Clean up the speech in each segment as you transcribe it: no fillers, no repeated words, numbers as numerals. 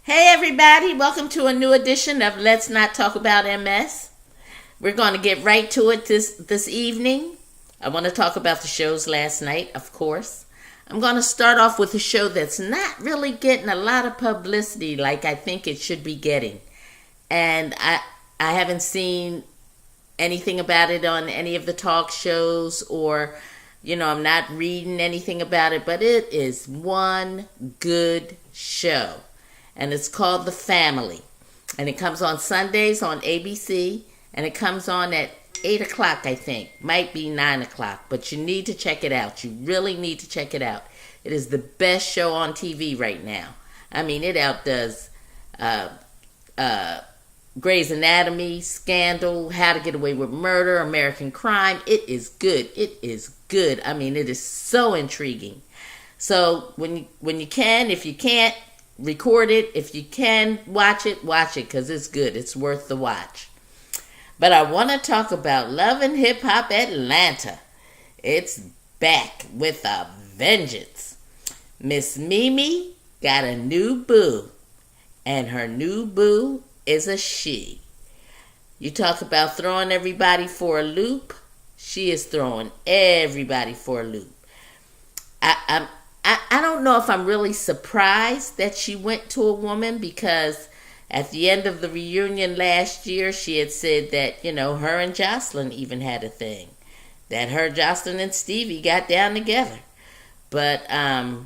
Hey everybody, welcome to a new edition of Let's Not Talk About MS. We're going to get right to it this evening. I want to talk about the shows last night, of course. I'm going to start off with a show that's not really getting a lot of publicity like I think it should be getting. And I haven't seen anything about it on any of the talk shows, or I'm not reading anything about it, but it is one good show. And it's called The Family. And it comes on Sundays on ABC. And it comes on at 8 o'clock, I think. Might be 9 o'clock. But you need to check it out. You really need to check it out. It is the best show on TV right now. I mean, it outdoes Grey's Anatomy, Scandal, How to Get Away with Murder, American Crime. It is good. It is good. I mean, it is so intriguing. So when you can, if you can't, record it. If you can watch it because it's good. It's worth the watch. But I want to talk about Love and Hip Hop Atlanta. It's back with a vengeance. Miss Mimi got a new boo, and her new boo is a she. You talk about throwing everybody for a loop. She is throwing everybody for a loop. I don't know if I'm really surprised that she went to a woman, because at the end of the reunion last year, she had said that, her and Jocelyn even had a thing. That her, Jocelyn, and Stevie got down together. But, I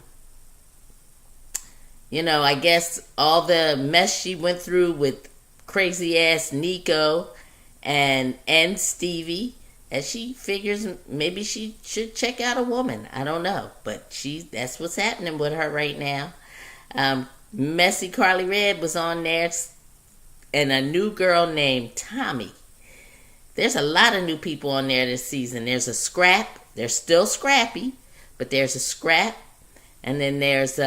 guess all the mess she went through with crazy ass Nico and Stevie, and she figures maybe she should check out a woman. I don't know. But that's what's happening with her right now. Messy Carly Red was on there. And a new girl named Tommy. There's a lot of new people on there this season. There's a Scrap. They're still scrappy. But there's a Scrap. And then there's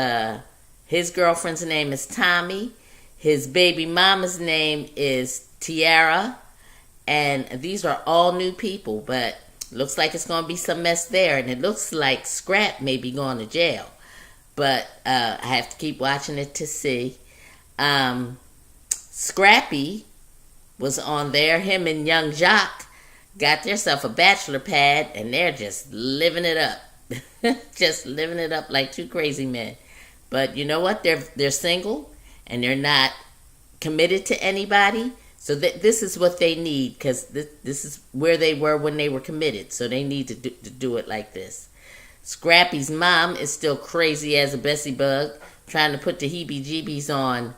his girlfriend's name is Tommy. His baby mama's name is Tiara. And these are all new people, but looks like it's going to be some mess there. And it looks like Scrap may be going to jail. But I have to keep watching it to see. Scrappy was on there. Him and Young Jock got themselves a bachelor pad, and they're just living it up. Just living it up like two crazy men. But you know what? They're single, and they're not committed to anybody. So this is what they need, because this is where they were when they were committed. So they need to do it like this. Scrappy's mom is still crazy as a Bessie Bug, trying to put the heebie-jeebies on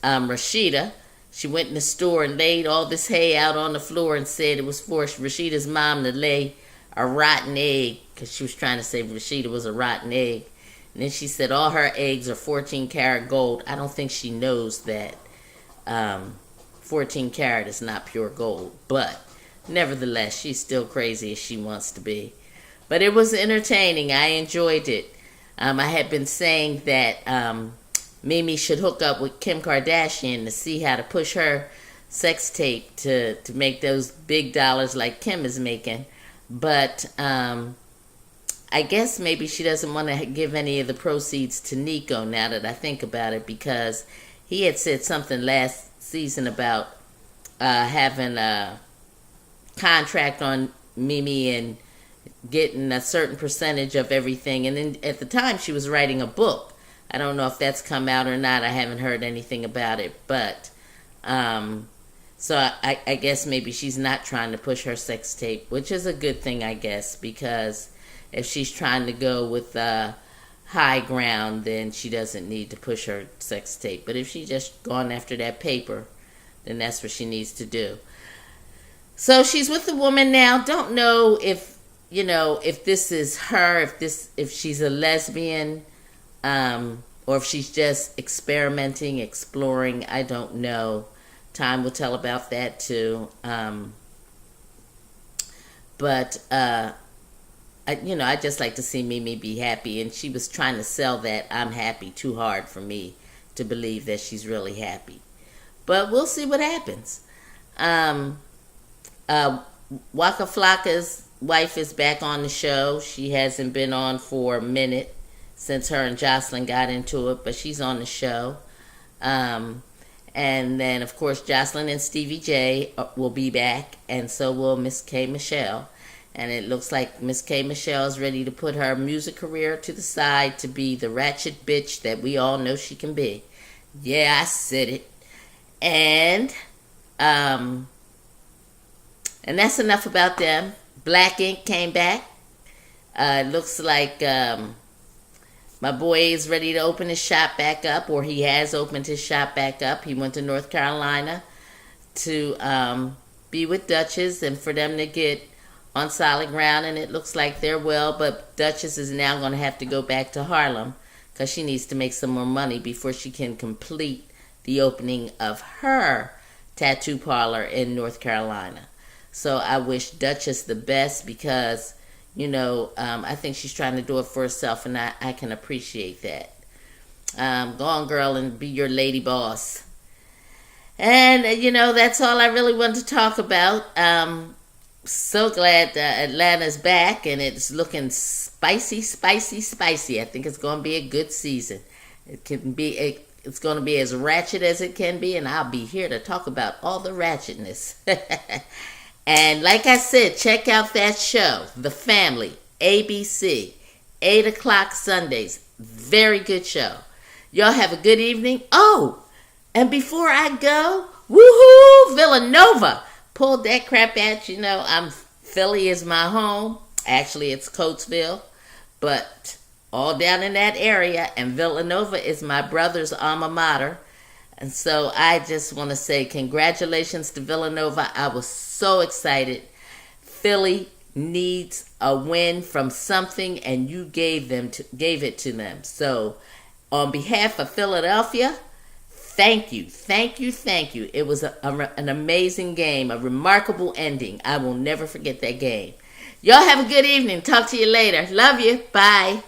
Rashida. She went in the store and laid all this hay out on the floor and said it was for Rashida's mom to lay a rotten egg, because she was trying to say Rashida was a rotten egg. And then she said all her eggs are 14 karat gold. I don't think she knows that 14 karat is not pure gold, but nevertheless, she's still crazy as she wants to be. But it was entertaining. I enjoyed it. I had been saying that Mimi should hook up with Kim Kardashian to see how to push her sex tape to make those big dollars like Kim is making. But I guess maybe she doesn't want to give any of the proceeds to Nico, now that I think about it, because he had said something last season about having a contract on Mimi and getting a certain percentage of everything. And then at the time she was writing a book. I don't know if that's come out or not. I haven't heard anything about it. But so I guess maybe she's not trying to push her sex tape, which is a good thing, I guess, because if she's trying to go with high ground, then she doesn't need to push her sex tape. But if she's just going after that paper, then that's what she needs to do. So she's with a woman now. Don't know if this is her, if she's a lesbian, or if she's just experimenting, exploring. I don't know. Time will tell about that too. But I just like to see Mimi be happy, and she was trying to sell that I'm happy too hard for me to believe that she's really happy. But we'll see what happens. Waka Flocka's wife is back on the show. She hasn't been on for a minute since her and Jocelyn got into it, but she's on the show. Um, and then, of course, Jocelyn and Stevie J will be back, and so will Miss K. Michelle. And it looks like Miss K. Michelle is ready to put her music career to the side to be the ratchet bitch that we all know she can be. Yeah, I said it. And um, and that's enough about them. Black Ink came back. It looks like my boy is ready to open his shop back up, or he has opened his shop back up. He went to North Carolina to be with Duchess and for them to get on solid ground, and it looks like they're well, but Duchess is now going to have to go back to Harlem because she needs to make some more money before she can complete the opening of her tattoo parlor in North Carolina. So I wish Duchess the best because, I think she's trying to do it for herself, and I can appreciate that. Go on, girl, and be your lady boss. And, that's all I really wanted to talk about. So glad Atlanta's back, and it's looking spicy, spicy, spicy. I think it's going to be a good season. It's going to be as ratchet as it can be, and I'll be here to talk about all the ratchetness. And like I said, check out that show, The Family, ABC, 8 o'clock Sundays. Very good show. Y'all have a good evening. Oh, and before I go, woohoo, Villanova. Pulled that crap out. Philly is my home. Actually, it's Coatesville, but all down in that area, and Villanova is my brother's alma mater. And so I just want to say congratulations to Villanova. I was so excited. Philly needs a win from something, and you gave it to them. So on behalf of Philadelphia, thank you, thank you, thank you. It was an amazing game, a remarkable ending. I will never forget that game. Y'all have a good evening. Talk to you later. Love you. Bye.